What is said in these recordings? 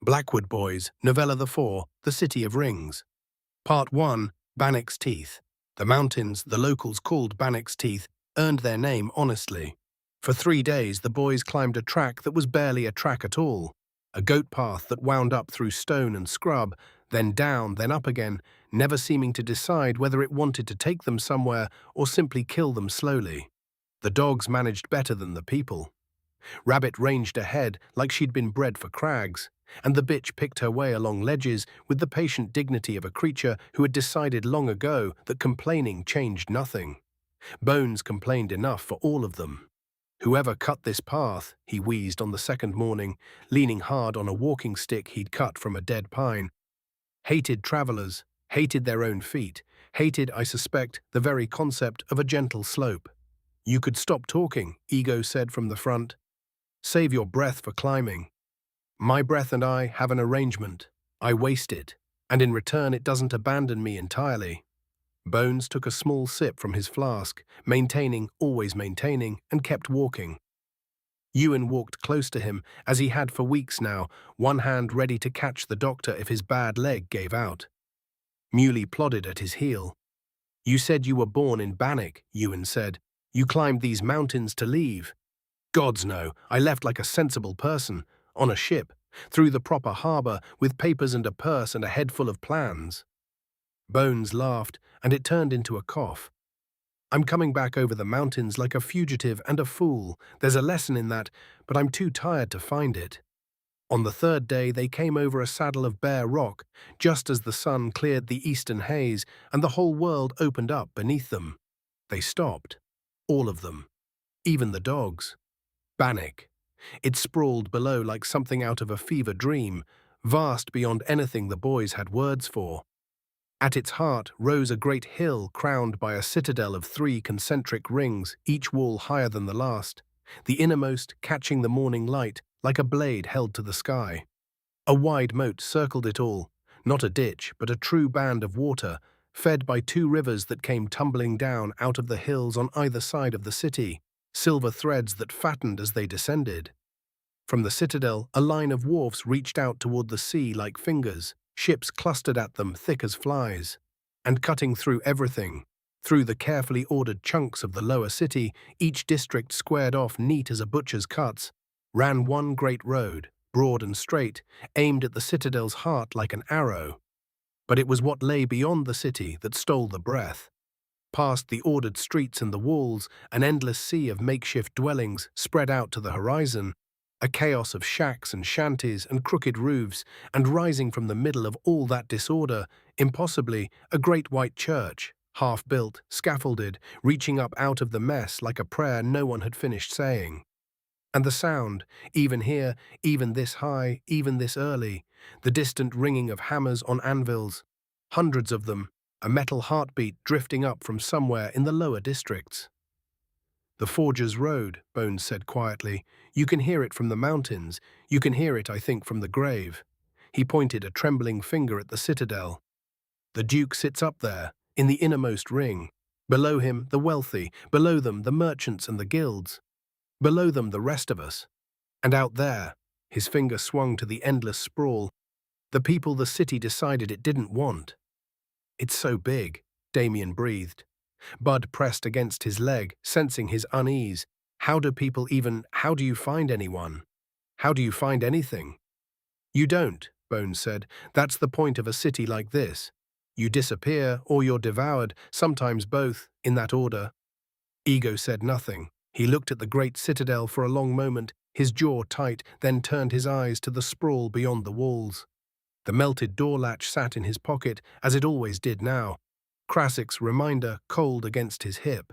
Blackwood Boys Novella 4, The City of Rings. Part 1, Banic's Teeth. The mountains the locals called Banic's Teeth earned their name honestly. For 3 days the boys climbed a track that was barely a track at all, a goat path that wound up through stone and scrub, then down, then up again, never seeming to decide whether it wanted to take them somewhere or simply kill them slowly. The dogs managed better than the people. Rabbit ranged ahead like she'd been bred for crags, and the bitch picked her way along ledges with the patient dignity of a creature who had decided long ago that complaining changed nothing. Bones complained enough for all of them. Whoever cut this path, he wheezed on the second morning, leaning hard on a walking stick he'd cut from a dead pine, hated travelers, hated their own feet, hated, I suspect, the very concept of a gentle slope. "You could stop talking," Ego said from the front. "Save your breath for climbing. My breath and I have an arrangement. I waste it, and in return it doesn't abandon me entirely." Bones took a small sip from his flask, always maintaining, and kept walking. Ewan walked close to him, as he had for weeks now, one hand ready to catch the doctor if his bad leg gave out. Muley plodded at his heel. "You said you were born in Banic," Ewan said. "You climbed these mountains to leave." "Gods no, I left like a sensible person, on a ship, through the proper harbour, with papers and a purse and a head full of plans." Bones laughed, and it turned into a cough. "I'm coming back over the mountains like a fugitive and a fool. There's a lesson in that, but I'm too tired to find it." On the third day they came over a saddle of bare rock, just as the sun cleared the eastern haze and the whole world opened up beneath them. They stopped. All of them. Even the dogs. Banic. It sprawled below like something out of a fever dream, vast beyond anything the boys had words for. At its heart rose a great hill crowned by a citadel of 3 concentric rings, each wall higher than the last, the innermost catching the morning light like a blade held to the sky. A wide moat circled it all, not a ditch, but a true band of water, fed by 2 rivers that came tumbling down out of the hills on either side of the city, silver threads that fattened as they descended. From the citadel, a line of wharfs reached out toward the sea like fingers, ships clustered at them thick as flies. And cutting through everything, through the carefully ordered chunks of the lower city, each district squared off neat as a butcher's cuts, ran one great road, broad and straight, aimed at the citadel's heart like an arrow. But it was what lay beyond the city that stole the breath. Past the ordered streets and the walls, an endless sea of makeshift dwellings spread out to the horizon, a chaos of shacks and shanties and crooked roofs, and rising from the middle of all that disorder, impossibly, a great white church, half-built, scaffolded, reaching up out of the mess like a prayer no one had finished saying. And the sound, even here, even this high, even this early, the distant ringing of hammers on anvils, hundreds of them, a metal heartbeat drifting up from somewhere in the lower districts. "The Forger's Road," Bones said quietly. "You can hear it from the mountains. You can hear it, I think, from the grave." He pointed a trembling finger at the citadel. "The Duke sits up there, in the innermost ring. Below him, the wealthy. Below them, the merchants and the guilds. Below them, the rest of us. And out there," his finger swung to the endless sprawl, "the people the city decided it didn't want." "It's so big," Damien breathed. Bud pressed against his leg, sensing his unease. How do you find anyone? How do you find anything?" "You don't," Bones said. "That's the point of a city like this. You disappear or you're devoured, sometimes both, in that order." Ego said nothing. He looked at the great citadel for a long moment, his jaw tight, then turned his eyes to the sprawl beyond the walls. The melted door latch sat in his pocket, as it always did now, Krassik's reminder cold against his hip.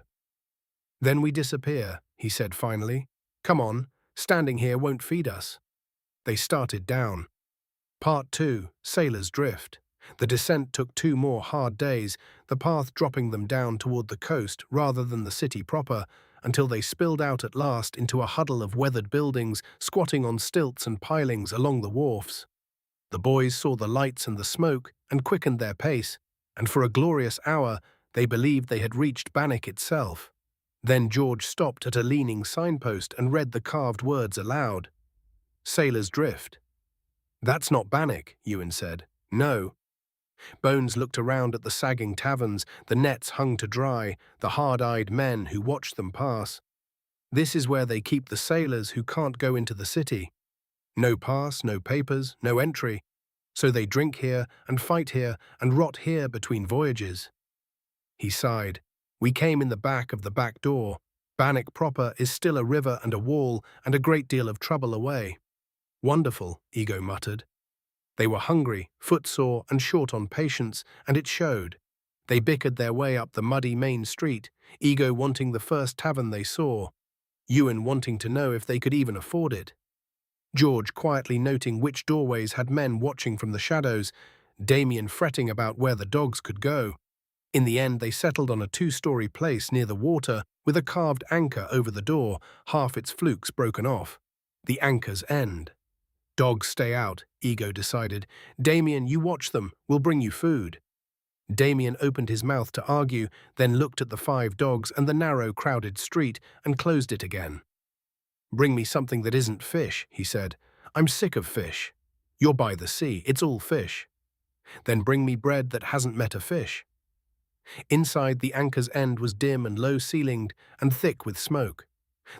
"Then we disappear," he said finally. "Come on, standing here won't feed us." They started down. Part 2, Sailor's Drift. The descent took 2 more hard days, the path dropping them down toward the coast rather than the city proper, until they spilled out at last into a huddle of weathered buildings squatting on stilts and pilings along the wharfs. The boys saw the lights and the smoke and quickened their pace, and for a glorious hour they believed they had reached Banic itself. Then George stopped at a leaning signpost and read the carved words aloud. "Sailor's Drift." That's not Banic, Ewan said. No. Bones looked around at the sagging taverns, the nets hung to dry, the hard-eyed men who watched them pass. This is where they keep the sailors who can't go into the city. No pass, no papers, no entry. So they drink here and fight here and rot here between voyages. He sighed. We came in the back of the back door. Banic proper is still a river and a wall and a great deal of trouble away. Wonderful, Ego muttered. They were hungry, footsore and short on patience, and it showed. They bickered their way up the muddy main street, Ego wanting the first tavern they saw, Ewan wanting to know if they could even afford it. George quietly noting which doorways had men watching from the shadows, Damien fretting about where the dogs could go. In the end, they settled on a 2-story place near the water with a carved anchor over the door, half its flukes broken off. The anchor's end. Dogs stay out, Ego decided. Damien, you watch them. We'll bring you food. Damien opened his mouth to argue, then looked at the 5 dogs and the narrow, crowded street and closed it again. Bring me something that isn't fish, he said. I'm sick of fish. You're by the sea. It's all fish. Then bring me bread that hasn't met a fish. Inside, the anchor's end was dim and low-ceilinged and thick with smoke.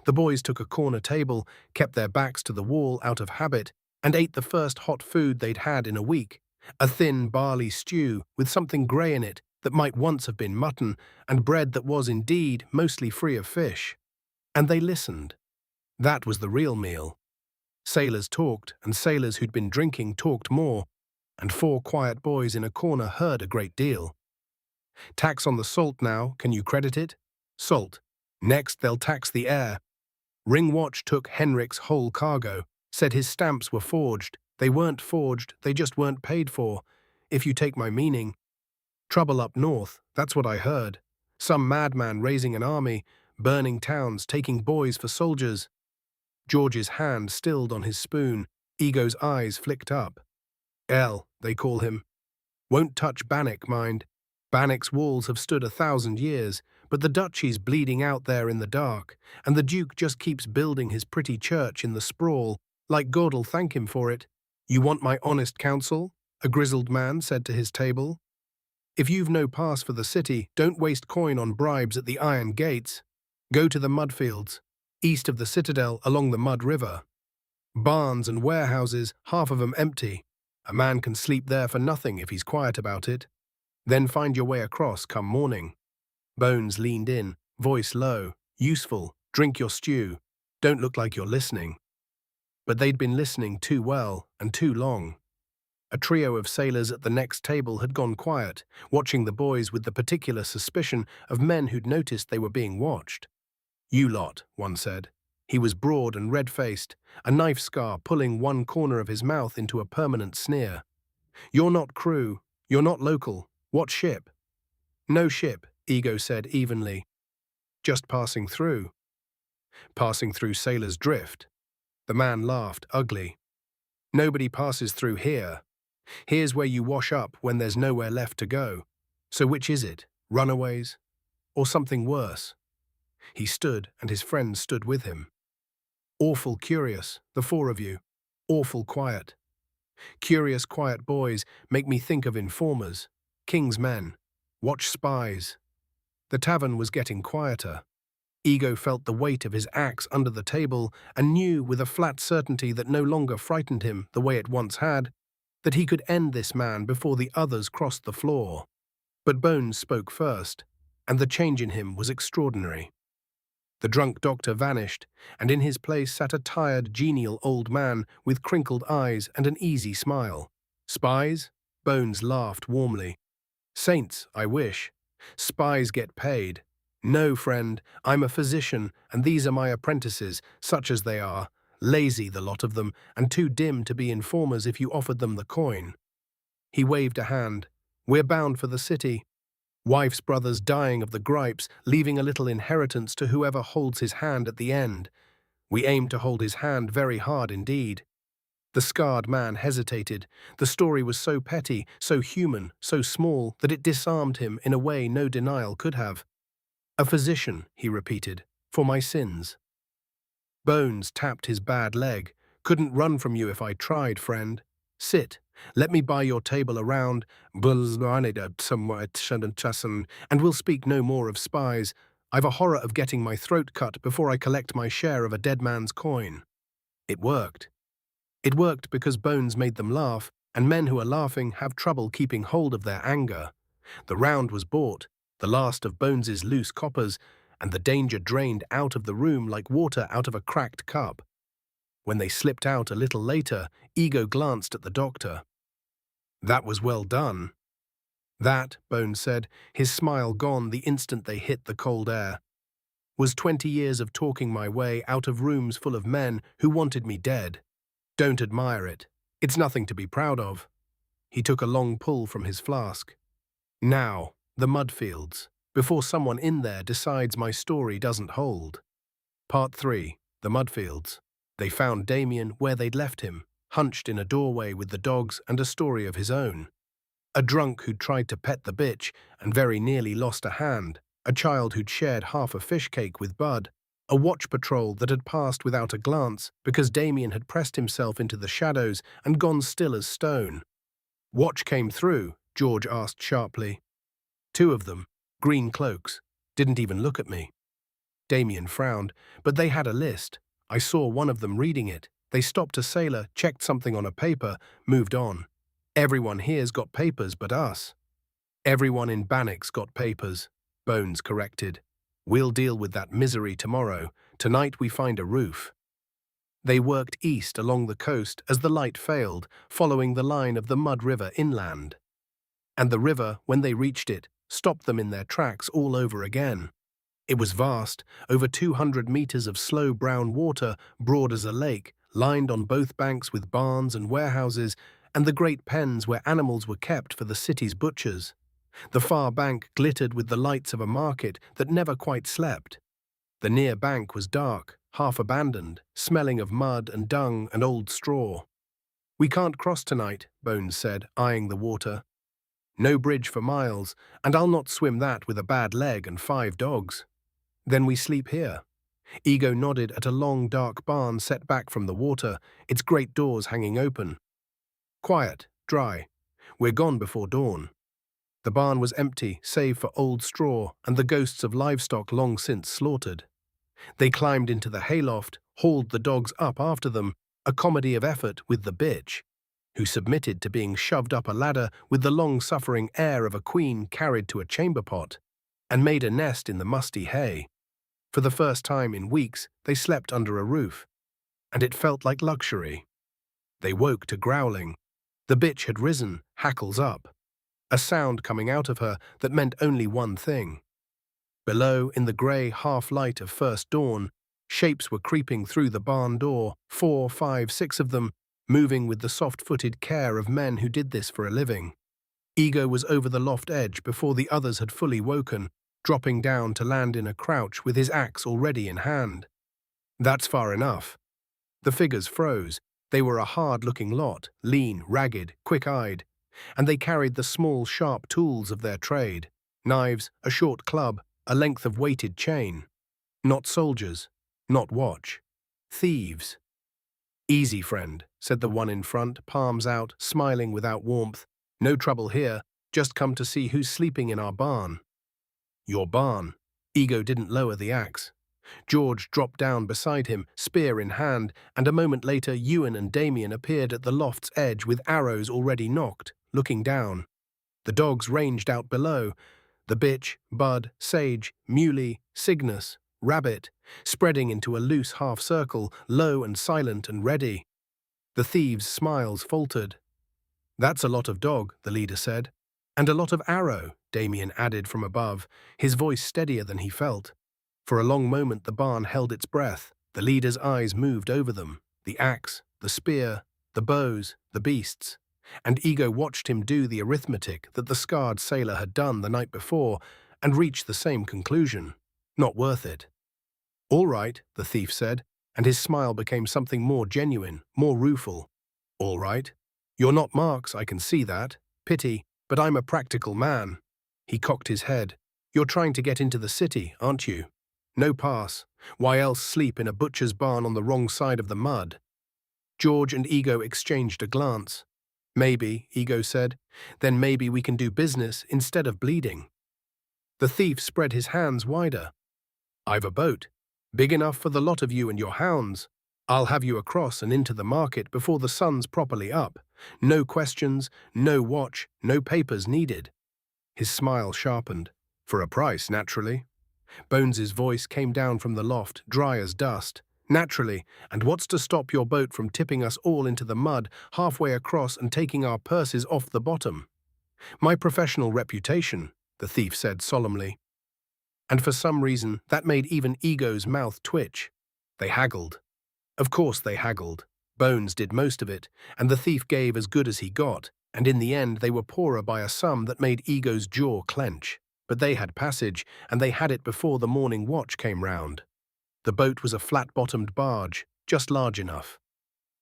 The boys took a corner table, kept their backs to the wall out of habit, and ate the first hot food they'd had in a week, a thin barley stew with something grey in it that might once have been mutton, and bread that was indeed mostly free of fish. And they listened. That was the real meal. Sailors talked, and sailors who'd been drinking talked more, and 4 quiet boys in a corner heard a great deal. Tax on the salt now, can you credit it? Salt. Next they'll tax the air. Ring Watch took Henrik's whole cargo, said his stamps were forged. They weren't forged, they just weren't paid for, if you take my meaning. Trouble up north, that's what I heard. Some madman raising an army, burning towns, taking boys for soldiers. George's hand stilled on his spoon, Ego's eyes flicked up. L, they call him. Won't touch Banic, mind. Banic's walls have stood 1,000 years, but the duchy's bleeding out there in the dark, and the Duke just keeps building his pretty church in the sprawl, like God'll thank him for it. You want my honest counsel? A grizzled man said to his table. If you've no pass for the city, don't waste coin on bribes at the iron gates. Go to the mudfields, east of the citadel along the Mud River. Barns and warehouses, half of 'em empty. A man can sleep there for nothing if he's quiet about it. Then find your way across come morning. Bones leaned in, voice low. Useful, drink your stew. Don't look like you're listening. But they'd been listening too well and too long. A trio of sailors at the next table had gone quiet, watching the boys with the particular suspicion of men who'd noticed they were being watched. You lot, one said. He was broad and red-faced, a knife scar pulling one corner of his mouth into a permanent sneer. You're not crew. You're not local. What ship? No ship, Ego said evenly. Just passing through. Passing through Sailor's Drift. The man laughed, ugly. Nobody passes through here. Here's where you wash up when there's nowhere left to go. So which is it? Runaways? Or something worse? He stood, and his friends stood with him. Awful curious, the 4 of you. Awful quiet. Curious, quiet boys make me think of informers. King's men. Watch spies. The tavern was getting quieter. Ego felt the weight of his axe under the table and knew with a flat certainty that no longer frightened him the way it once had, that he could end this man before the others crossed the floor. But Bones spoke first, and the change in him was extraordinary. The drunk doctor vanished, and in his place sat a tired, genial old man with crinkled eyes and an easy smile. Spies? Bones laughed warmly. Saints, I wish. Spies get paid. No, friend, I'm a physician, and these are my apprentices, such as they are, lazy the lot of them, and too dim to be informers if you offered them the coin. He waved a hand. We're bound for the city. Wife's brothers dying of the gripes, leaving a little inheritance to whoever holds his hand at the end. We aim to hold his hand very hard indeed. The scarred man hesitated. The story was so petty, so human, so small, that it disarmed him in a way no denial could have. A physician, he repeated, for my sins. Bones tapped his bad leg. Couldn't run from you if I tried, friend. Sit. Let me buy your table around, and we'll speak no more of spies. I've a horror of getting my throat cut before I collect my share of a dead man's coin. It worked. It worked because Bones made them laugh, and men who are laughing have trouble keeping hold of their anger. The round was bought, the last of Bones's loose coppers, and the danger drained out of the room like water out of a cracked cup. When they slipped out a little later, Ego glanced at the doctor. That was well done. That, Bones said, his smile gone the instant they hit the cold air, was 20 years of talking my way out of rooms full of men who wanted me dead. Don't admire it. It's nothing to be proud of. He took a long pull from his flask. Now, the mudfields, before someone in there decides my story doesn't hold. Part 3, the mudfields. They found Damien where they'd left him, hunched in a doorway with the dogs and a story of his own. A drunk who'd tried to pet the bitch and very nearly lost a hand, a child who'd shared half a fish cake with Bud, a watch patrol that had passed without a glance because Damien had pressed himself into the shadows and gone still as stone. Watch came through, George asked sharply. 2 of them, green cloaks, didn't even look at me. Damien frowned, but they had a list. I saw one of them reading it. They stopped a sailor, checked something on a paper, moved on. Everyone here's got papers but us. Everyone in Banic's got papers, Bones corrected. We'll deal with that misery tomorrow. Tonight we find a roof. They worked east along the coast as the light failed, following the line of the Mud River inland. And the river, when they reached it, stopped them in their tracks all over again. It was vast, over 200 meters of slow brown water, broad as a lake, lined on both banks with barns and warehouses, and the great pens where animals were kept for the city's butchers. The far bank glittered with the lights of a market that never quite slept. The near bank was dark, half abandoned, smelling of mud and dung and old straw. We can't cross tonight, Bones said, eyeing the water. No bridge for miles, and I'll not swim that with a bad leg and 5 dogs. Then we sleep here. Ego nodded at a long dark barn set back from the water, its great doors hanging open. Quiet, dry. We're gone before dawn. The barn was empty, save for old straw and the ghosts of livestock long since slaughtered. They climbed into the hayloft, hauled the dogs up after them, a comedy of effort with the bitch, who submitted to being shoved up a ladder with the long-suffering air of a queen carried to a chamber pot, and made a nest in the musty hay. For the first time in weeks, they slept under a roof, and it felt like luxury. They woke to growling. The bitch had risen, hackles up, a sound coming out of her that meant only one thing. Below, in the grey half-light of first dawn, shapes were creeping through the barn door, 4, 5, 6 of them, moving with the soft-footed care of men who did this for a living. Ego was over the loft edge before the others had fully woken, dropping down to land in a crouch with his axe already in hand. That's far enough. The figures froze. They were a hard-looking lot, lean, ragged, quick-eyed, and they carried the small, sharp tools of their trade, knives, a short club, a length of weighted chain. Not soldiers, not watch. Thieves. Easy, friend, said the one in front, palms out, smiling without warmth. No trouble here, just come to see who's sleeping in our barn. Your barn. Ego didn't lower the axe. George dropped down beside him, spear in hand, and a moment later Ewan and Damien appeared at the loft's edge with arrows already nocked, looking down. The dogs ranged out below. The bitch, Bud, Sage, Muley, Cygnus, Rabbit, spreading into a loose half-circle, low and silent and ready. The thieves' smiles faltered. That's a lot of dog, the leader said. And a lot of arrow, Damien added from above, his voice steadier than he felt. For a long moment the barn held its breath. The leader's eyes moved over them, the axe, the spear, the bows, the beasts. And Ego watched him do the arithmetic that the scarred sailor had done the night before and reached the same conclusion. Not worth it. All right, the thief said, and his smile became something more genuine, more rueful. All right. You're not Marx, I can see that. Pity, but I'm a practical man. He cocked his head. You're trying to get into the city, aren't you? No pass. Why else sleep in a butcher's barn on the wrong side of the mud? George and Ego exchanged a glance. Maybe, Ego said. Then maybe we can do business instead of bleeding. The thief spread his hands wider. I've a boat, big enough for the lot of you and your hounds. I'll have you across and into the market before the sun's properly up. No questions, no watch, no papers needed. His smile sharpened. For a price, naturally. Bones's voice came down from the loft, dry as dust. Naturally, and what's to stop your boat from tipping us all into the mud halfway across and taking our purses off the bottom? My professional reputation, the thief said solemnly. And for some reason, that made even Ego's mouth twitch. They haggled. Of course they haggled. Bones did most of it, and the thief gave as good as he got, and in the end they were poorer by a sum that made Ego's jaw clench. But they had passage, and they had it before the morning watch came round. The boat was a flat-bottomed barge, just large enough.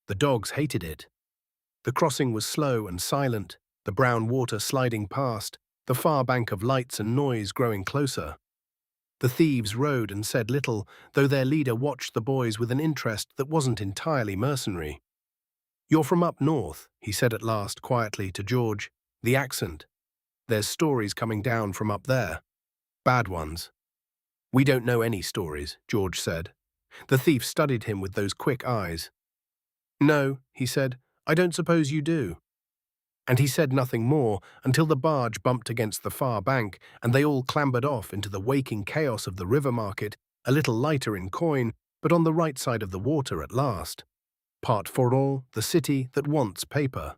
The dogs hated it. The crossing was slow and silent, the brown water sliding past, the far bank of lights and noise growing closer. The thieves rowed and said little, though their leader watched the boys with an interest that wasn't entirely mercenary. You're from up north, he said at last quietly to George. The accent. There's stories coming down from up there. Bad ones. We don't know any stories, George said. The thief studied him with those quick eyes. No, he said, I don't suppose you do. And he said nothing more until the barge bumped against the far bank and they all clambered off into the waking chaos of the river market, a little lighter in coin, but on the right side of the water at last. Part 4, the city that wants paper.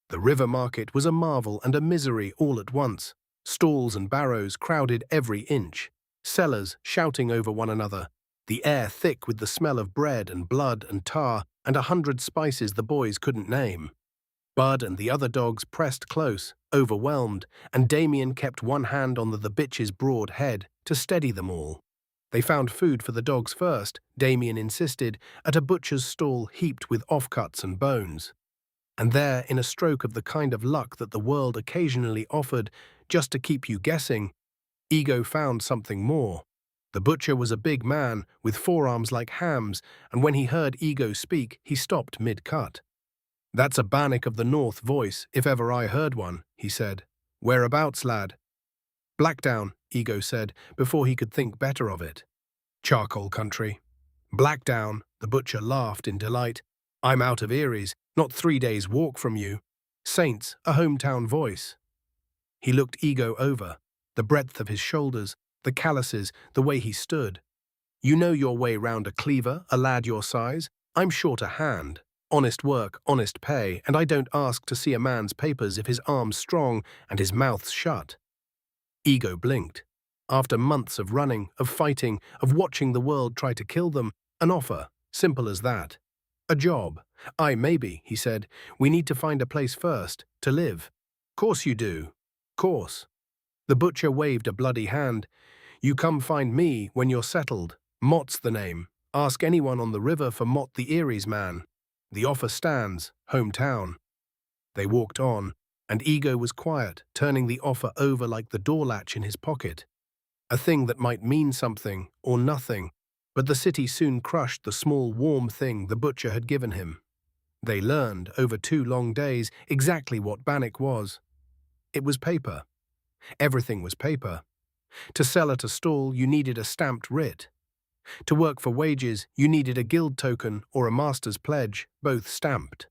The river market was a marvel and a misery all at once. Stalls and barrows crowded every inch. Sellers shouting over one another, the air thick with the smell of bread and blood and tar and 100 spices the boys couldn't name. Bud and the other dogs pressed close, overwhelmed, and Damien kept one hand on the bitch's broad head to steady them all. They found food for the dogs first, Damien insisted, at a butcher's stall heaped with offcuts and bones. And there, in a stroke of the kind of luck that the world occasionally offered just to keep you guessing, Ego found something more. The butcher was a big man, with forearms like hams, and when he heard Ego speak, he stopped mid-cut. That's a Banic of the North voice, if ever I heard one, he said. Whereabouts, lad? Blackdown, Ego said, before he could think better of it. Charcoal country. Blackdown, the butcher laughed in delight. I'm out of Erie's, not 3 days' walk from you. Saints, a hometown voice. He looked Ego over. The breadth of his shoulders, the calluses, the way he stood. You know your way round a cleaver, a lad your size? I'm short a hand. Honest work, honest pay, and I don't ask to see a man's papers if his arm's strong and his mouth's shut. Ego blinked. After months of running, of fighting, of watching the world try to kill them, an offer, simple as that. A job. Aye, maybe, he said. We need to find a place first, to live. Course you do. Course. The butcher waved a bloody hand. You come find me when you're settled. Mott's the name. Ask anyone on the river for Mott the Erie's man. The offer stands, hometown. They walked on, and Ego was quiet, turning the offer over like the door latch in his pocket. A thing that might mean something, or nothing, but the city soon crushed the small warm thing the butcher had given him. They learned, over 2 long days, exactly what Banic was. It was paper. Everything was paper. To sell at a stall, you needed a stamped writ. To work for wages, you needed a guild token or a master's pledge, both stamped.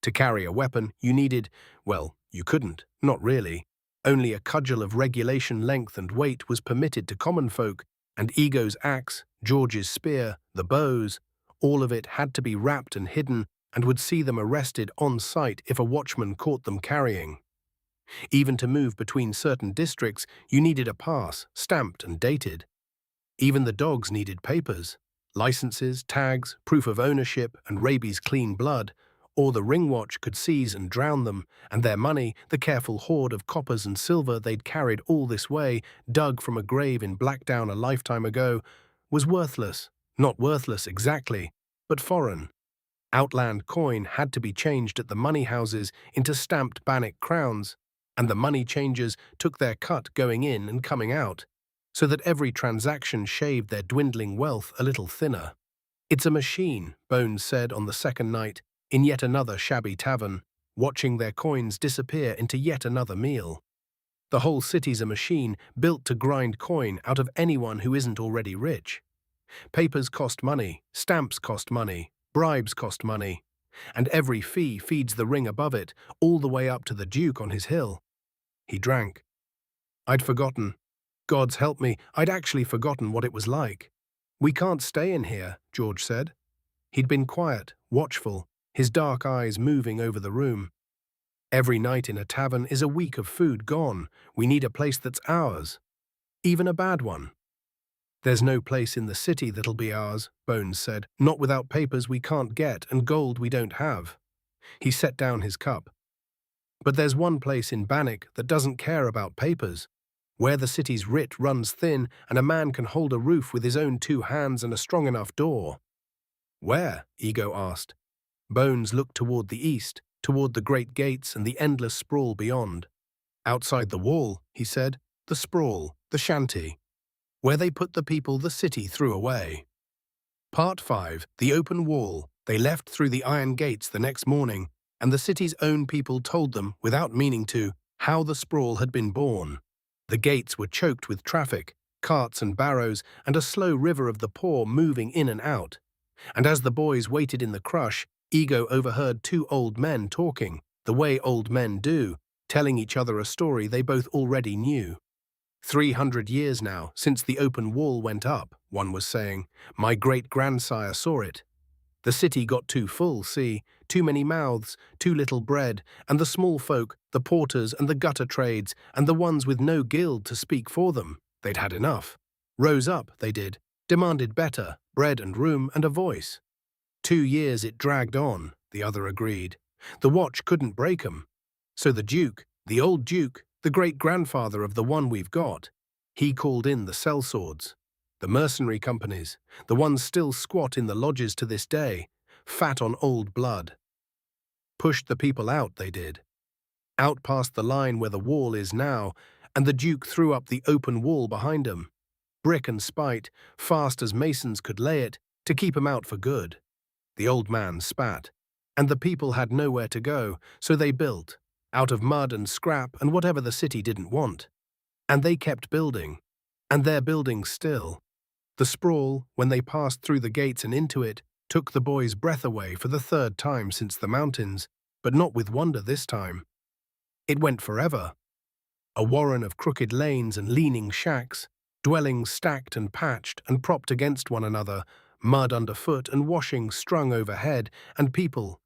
To carry a weapon, you needed, well, you couldn't, not really. Only a cudgel of regulation length and weight was permitted to common folk, and Ego's axe, George's spear, the bows, all of it had to be wrapped and hidden and would see them arrested on sight if a watchman caught them carrying. Even to move between certain districts, you needed a pass, stamped and dated. Even the dogs needed papers, licenses, tags, proof of ownership, and rabies clean blood, or the ring watch could seize and drown them, and their money, the careful hoard of coppers and silver they'd carried all this way, dug from a grave in Blackdown a lifetime ago, was worthless. Not worthless exactly, but foreign. Outland coin had to be changed at the money houses into stamped Banic crowns, and the money changers took their cut going in and coming out, so that every transaction shaved their dwindling wealth a little thinner. It's a machine, Bones said on the second night, in yet another shabby tavern. watching their coins disappear into yet another meal. The whole city's a machine built to grind coin out of anyone who isn't already rich. Papers cost money, stamps cost money, bribes cost money, and every fee feeds the ring above it, all the way up to the Duke on his hill. He drank. I'd forgotten. Gods help me, I'd actually forgotten what it was like. We can't stay in here, George said. He'd been quiet, watchful, his dark eyes moving over the room. Every night in a tavern is a week of food gone. We need a place that's ours. Even a bad one. There's no place in the city that'll be ours, Bones said. Not without papers we can't get and gold we don't have. He set down his cup. But there's one place in Banic that doesn't care about papers, where the city's writ runs thin and a man can hold a roof with his own 2 hands and a strong enough door. Where? Ego asked. Bones looked toward the east, toward the great gates and the endless sprawl beyond. Outside the wall, he said, the sprawl, the shanty, where they put the people the city threw away. Part 5, the open wall. They left through the iron gates the next morning, and the city's own people told them, without meaning to, how the sprawl had been born. The gates were choked with traffic, carts and barrows, and a slow river of the poor moving in and out. And as the boys waited in the crush, Ego overheard 2 old men talking, the way old men do, telling each other a story they both already knew. 300 years now, since the open wall went up, one was saying. My great-grandsire saw it. The city got too full, see, too many mouths, too little bread, and the small folk, the porters and the gutter trades, and the ones with no guild to speak for them, they'd had enough. Rose up, they did, demanded better, bread and room and a voice. 2 years it dragged on, the other agreed. The watch couldn't break 'em. So the Duke, the old Duke, the great-grandfather of the one we've got, he called in the sellswords, the mercenary companies, the ones still squat in the lodges to this day, fat on old blood. Pushed the people out, they did. Out past the line where the wall is now, and the Duke threw up the open wall behind 'em. Brick and spite, fast as masons could lay it, to keep 'em out for good. The old man spat, and the people had nowhere to go, so they built, out of mud and scrap and whatever the city didn't want. And they kept building, and they're building still. The sprawl, when they passed through the gates and into it, took the boys' breath away for the 3rd time since the mountains, but not with wonder this time. It went forever. A warren of crooked lanes and leaning shacks, dwellings stacked and patched and propped against one another, mud underfoot and washing strung overhead, and people,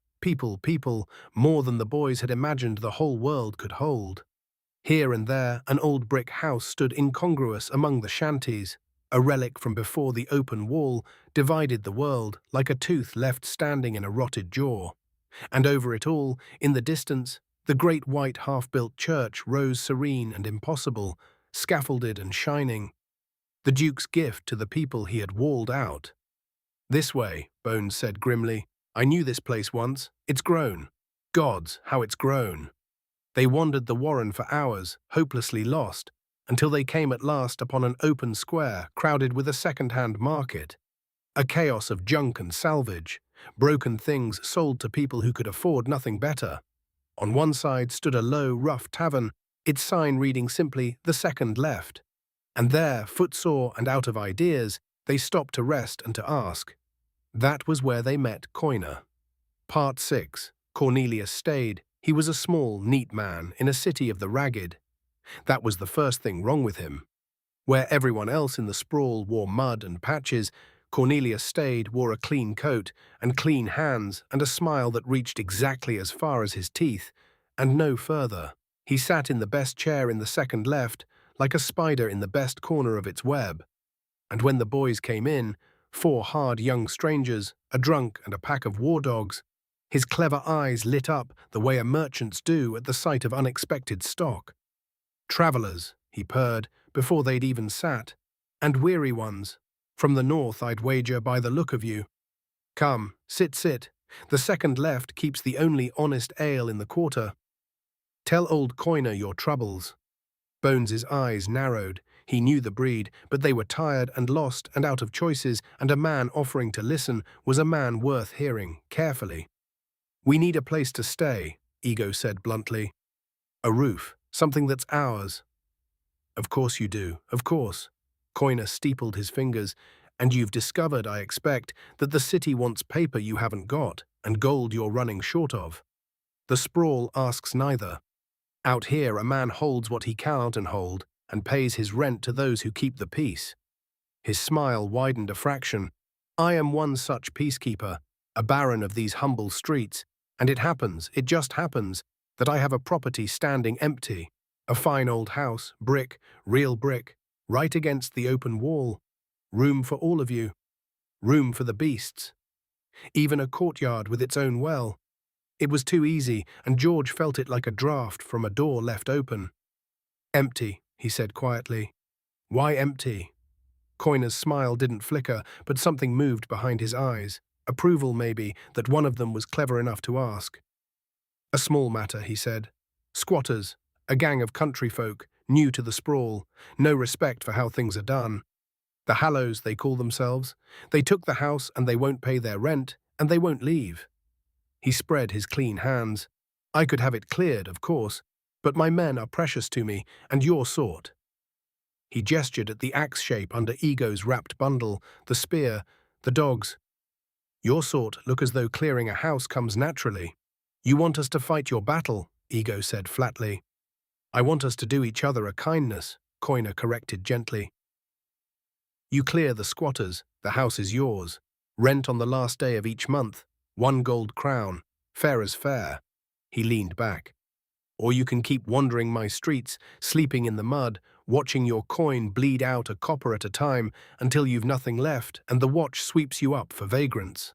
more than the boys had imagined the whole world could hold. Here and there, an old brick house stood incongruous among the shanties. A relic from before the open wall divided the world like a tooth left standing in a rotted jaw. And over it all, in the distance, the great white half-built church rose serene and impossible, scaffolded and shining. The Duke's gift to the people he had walled out. This way, Bones said grimly. I knew this place once. It's grown. Gods, how it's grown. They wandered the warren for hours, hopelessly lost, until they came at last upon an open square crowded with a second-hand market. A chaos of junk and salvage, broken things sold to people who could afford nothing better. On one side stood a low, rough tavern, its sign reading simply, "The Second Left." And there, footsore and out of ideas, they stopped to rest and to ask. That was where they met Coiner. Part 6. Cornelius stayed. He was a small, neat man in a city of the ragged. That was the first thing wrong with him. Where everyone else in the sprawl wore mud and patches, Cornelius stayed, wore a clean coat and clean hands and a smile that reached exactly as far as his teeth, and no further. He sat in the best chair in the second left, like a spider in the best corner of its web. And when the boys came in, 4 hard young strangers, a drunk and a pack of war dogs, his clever eyes lit up the way a merchant's do at the sight of unexpected stock. Travellers, he purred, before they'd even sat, and weary ones. From the north, I'd wager, by the look of you. Come, sit. The second left keeps the only honest ale in the quarter. Tell old Coiner your troubles. Bones's eyes narrowed. He knew the breed, but they were tired and lost and out of choices, and a man offering to listen was a man worth hearing carefully. We need a place to stay, Ego said bluntly. A roof, something that's ours. Of course you do, of course. Coiner steepled his fingers. And you've discovered, I expect, that the city wants paper you haven't got, and gold you're running short of. The sprawl asks neither. Out here a man holds what he cannot hold, and pays his rent to those who keep the peace. His smile widened a fraction. I am one such peacekeeper, a baron of these humble streets, and it just happens, that I have a property standing empty, a fine old house, brick, real brick, right against the open wall. Room for all of you. Room for the beasts. Even a courtyard with its own well. It was too easy, and George felt it like a draught from a door left open. Empty, he said quietly. Why empty? Coiner's smile didn't flicker, but something moved behind his eyes. Approval, maybe, that one of them was clever enough to ask. A small matter, he said. Squatters, a gang of country folk, new to the sprawl, no respect for how things are done. The Hallows, they call themselves. They took the house and they won't pay their rent, and they won't leave. He spread his clean hands. I could have it cleared, of course, but my men are precious to me, and your sort. He gestured at the axe shape under Ego's wrapped bundle, the spear, the dogs. Your sort look as though clearing a house comes naturally. You want us to fight your battle, Ego said flatly. I want us to do each other a kindness, Coiner corrected gently. You clear the squatters, the house is yours. Rent on the last day of each month, 1 gold crown, fair as fair. He leaned back. Or you can keep wandering my streets, sleeping in the mud, watching your coin bleed out a copper at a time until you've nothing left and the watch sweeps you up for vagrants.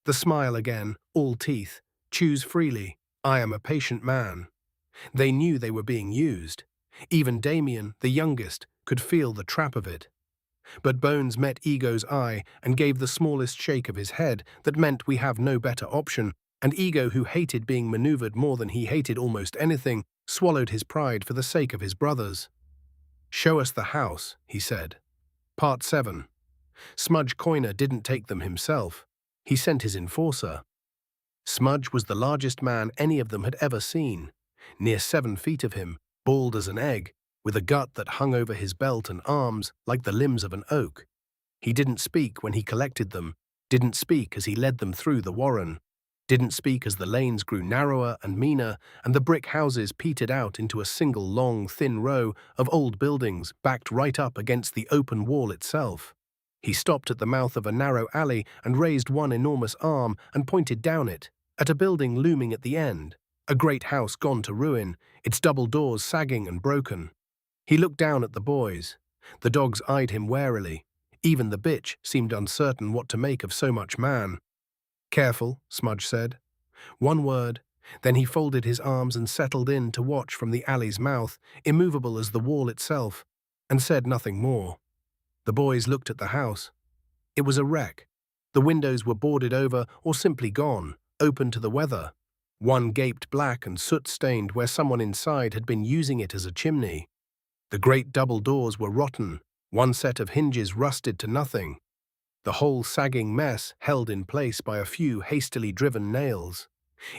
The smile again, all teeth. Choose freely. I am a patient man. They knew they were being used. Even Damien, the youngest, could feel the trap of it. But Bones met Ego's eye and gave the smallest shake of his head that meant we have no better option, and Ego, who hated being maneuvered more than he hated almost anything, swallowed his pride for the sake of his brothers. Show us the house, he said. Part 7. Smudge Coiner didn't take them himself. He sent his enforcer. Smudge was the largest man any of them had ever seen, near 7 feet of him, bald as an egg, with a gut that hung over his belt and arms like the limbs of an oak. He didn't speak when he collected them, didn't speak as he led them through the warren, didn't speak as the lanes grew narrower and meaner and the brick houses petered out into a single long, thin row of old buildings backed right up against the open wall itself. He stopped at the mouth of a narrow alley and raised one enormous arm and pointed down it, at a building looming at the end, a great house gone to ruin, its double doors sagging and broken. He looked down at the boys. The dogs eyed him warily. Even the bitch seemed uncertain what to make of so much man. Careful, Smudge said. One word. Then he folded his arms and settled in to watch from the alley's mouth, immovable as the wall itself, and said nothing more. The boys looked at the house. It was a wreck. The windows were boarded over or simply gone, open to the weather. One gaped black and soot-stained where someone inside had been using it as a chimney. The great double doors were rotten, one set of hinges rusted to nothing. The whole sagging mess held in place by a few hastily driven nails.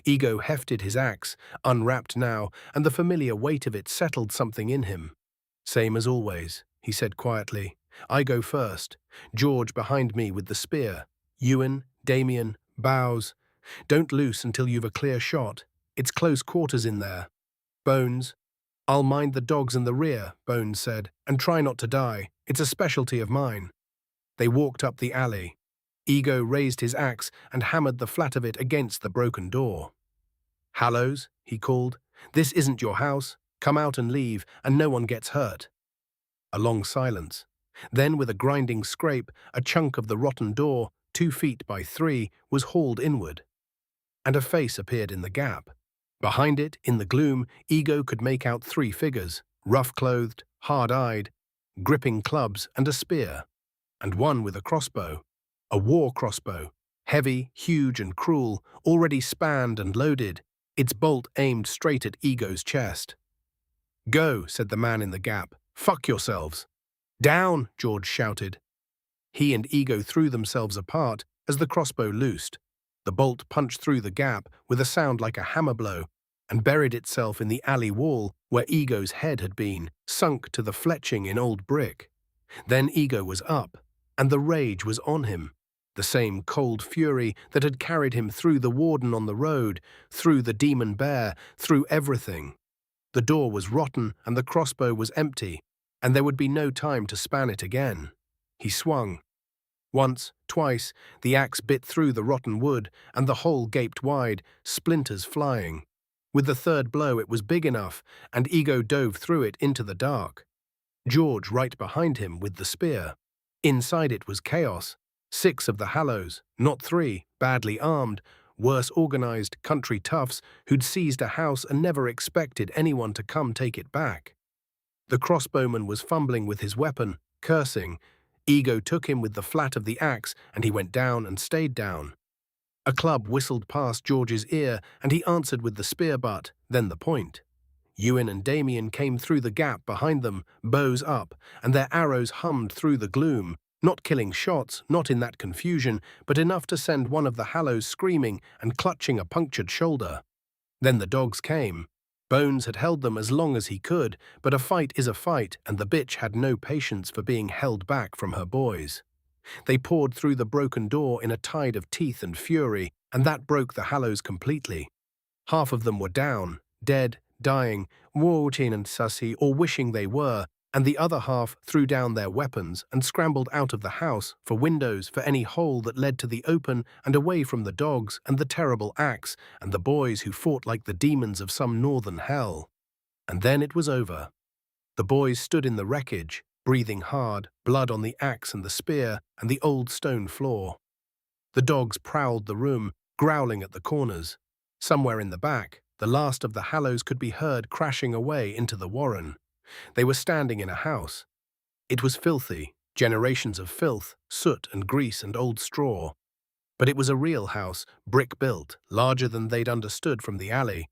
Ego hefted his axe, unwrapped now, and the familiar weight of it settled something in him. Same as always, he said quietly. I go first. George behind me with the spear. Ewan, Damien, Bowes. Don't loose until you've a clear shot. It's close quarters in there. Bones. I'll mind the dogs in the rear, Bones said, and try not to die. It's a specialty of mine. They walked up the alley. Ego raised his axe and hammered the flat of it against the broken door. Hallows, he called. This isn't your house. Come out and leave, and no one gets hurt. A long silence. Then, with a grinding scrape, a chunk of the rotten door, 2 feet by 3, was hauled inward. And a face appeared in the gap. Behind it, in the gloom, Ego could make out 3 figures, rough-clothed, hard-eyed, gripping clubs and a spear, and one with a crossbow, a war crossbow, heavy, huge and cruel, already spanned and loaded, its bolt aimed straight at Ego's chest. Go, said the man in the gap. Fuck yourselves. Down, George shouted. He and Ego threw themselves apart as the crossbow loosed. The bolt punched through the gap with a sound like a hammer blow, and buried itself in the alley wall where Ego's head had been, sunk to the fletching in old brick. Then Ego was up, and the rage was on him, the same cold fury that had carried him through the warden on the road, through the demon bear, through everything. The door was rotten and the crossbow was empty, and there would be no time to span it again. He swung. Once, twice, the axe bit through the rotten wood, and the hole gaped wide, splinters flying. With the third blow it was big enough, and Ego dove through it into the dark. George right behind him with the spear. Inside it was chaos. 6 of the Hallows, not 3, badly armed, worse organized country toughs who'd seized a house and never expected anyone to come take it back. The crossbowman was fumbling with his weapon, cursing. Ego took him with the flat of the axe, and he went down and stayed down. A club whistled past George's ear, and he answered with the spear butt, then the point. Ewan and Damien came through the gap behind them, bows up, and their arrows hummed through the gloom, not killing shots, not in that confusion, but enough to send one of the Hallows screaming and clutching a punctured shoulder. Then the dogs came. Bones had held them as long as he could, but a fight is a fight, and the bitch had no patience for being held back from her boys. They poured through the broken door in a tide of teeth and fury, and that broke the Hallows completely. Half of them were down, dead, dying, watching and sussy, or wishing they were, and the other half threw down their weapons and scrambled out of the house, for windows, for any hole that led to the open, and away from the dogs and the terrible axe and the boys who fought like the demons of some northern hell. And then it was over. The boys stood in the wreckage, breathing hard, blood on the axe and the spear and the old stone floor. The dogs prowled the room, growling at the corners. Somewhere in the back, the last of the Hallows could be heard crashing away into the warren. They were standing in a house. It was filthy, generations of filth, soot and grease and old straw. But it was a real house, brick-built, larger than they'd understood from the alley,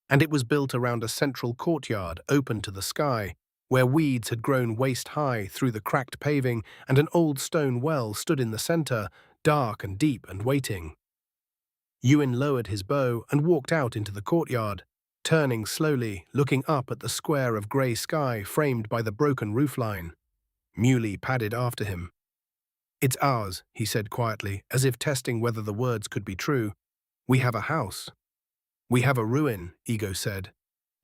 and it was built around a central courtyard open to the sky, where weeds had grown waist-high through the cracked paving, and an old stone well stood in the center, dark and deep and waiting. Ewan lowered his bow and walked out into the courtyard, turning slowly, looking up at the square of grey sky framed by the broken roofline. Muley padded after him. "It's ours," he said quietly, as if testing whether the words could be true. "We have a house." "We have a ruin," Ego said.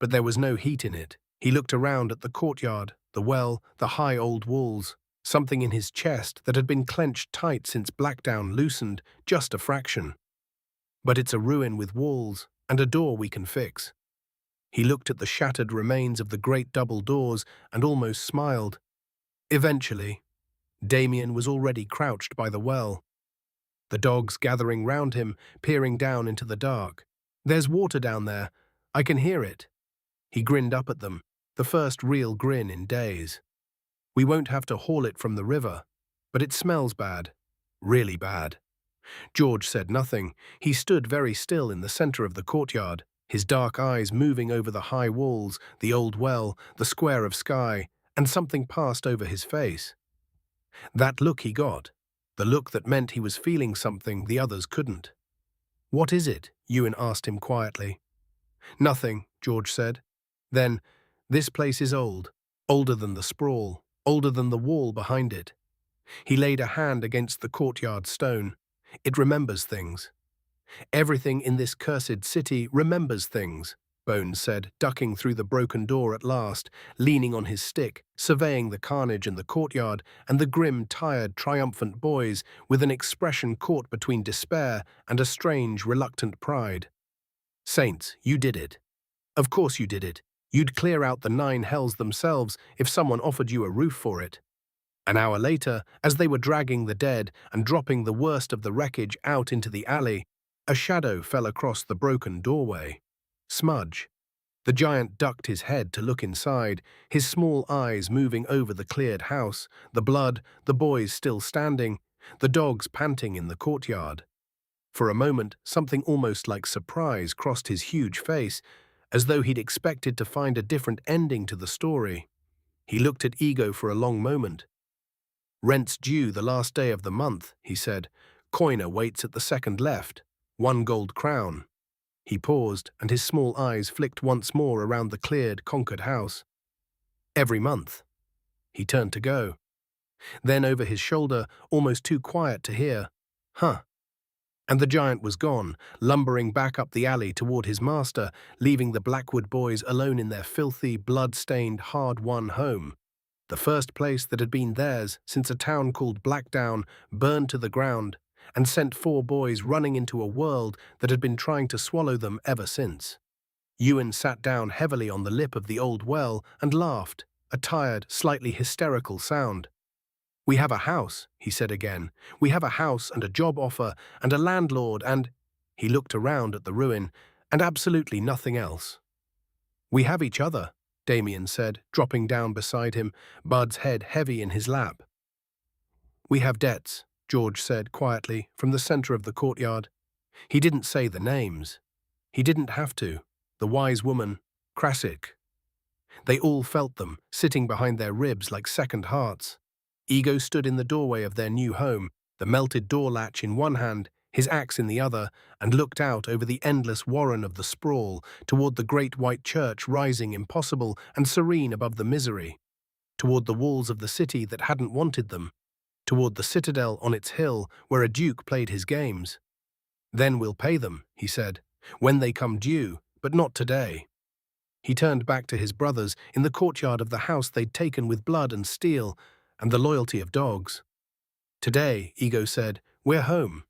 But there was no heat in it. He looked around at the courtyard, the well, the high old walls, something in his chest that had been clenched tight since Blackdown loosened, just a fraction. "But it's a ruin with walls, and a door we can fix." He looked at the shattered remains of the great double doors and almost smiled. Eventually, Damien was already crouched by the well. The dogs gathering round him, peering down into the dark. "There's water down there. I can hear it." He grinned up at them, the first real grin in days. "We won't have to haul it from the river, but it smells bad, really bad." George said nothing. He stood very still in the center of the courtyard, his dark eyes moving over the high walls, the old well, the square of sky, and something passed over his face. That look he got, the look that meant he was feeling something the others couldn't. "What is it?" Ewan asked him quietly. "Nothing," George said. Then, "This place is old, older than the sprawl, older than the wall behind it." He laid a hand against the courtyard stone. "It remembers things." "Everything in this cursed city remembers things," Bones said, ducking through the broken door at last, leaning on his stick, surveying the carnage in the courtyard and the grim, tired, triumphant boys with an expression caught between despair and a strange, reluctant pride. "Saints, you did it. Of course you did it. You'd clear out the 9 hells themselves if someone offered you a roof for it." An hour later, as they were dragging the dead and dropping the worst of the wreckage out into the alley, a shadow fell across the broken doorway. Smudge. The giant ducked his head to look inside, his small eyes moving over the cleared house, the blood, the boys still standing, the dogs panting in the courtyard. For a moment, something almost like surprise crossed his huge face, as though he'd expected to find a different ending to the story. He looked at Ego for a long moment. "Rent's due the last day of the month," he said. "Coiner waits at the second left. 1 gold crown." He paused, and his small eyes flicked once more around the cleared, conquered house. Every month. He turned to go. Then over his shoulder, almost too quiet to hear, "Huh." And the giant was gone, lumbering back up the alley toward his master, leaving the Blackwood boys alone in their filthy, blood-stained, hard-won home. The first place that had been theirs since a town called Blackdown burned to the ground and sent 4 boys running into a world that had been trying to swallow them ever since. Ewan sat down heavily on the lip of the old well and laughed, a tired, slightly hysterical sound. "We have a house," he said again. "We have a house and a job offer and a landlord and—" He looked around at the ruin, "and absolutely nothing else." "We have each other," Damien said, dropping down beside him, Bud's head heavy in his lap. "We have debts," George said quietly from the center of the courtyard. He didn't say the names. He didn't have to. The wise woman, Krasik. They all felt them, sitting behind their ribs like second hearts. Ego stood in the doorway of their new home, the melted door latch in one hand, his axe in the other, and looked out over the endless warren of the sprawl toward the great white church rising impossible and serene above the misery, toward the walls of the city that hadn't wanted them, toward the citadel on its hill where a duke played his games. "Then we'll pay them," he said, "when they come due, but not today." He turned back to his brothers in the courtyard of the house they'd taken with blood and steel and the loyalty of dogs. "Today," Ego said, "we're home.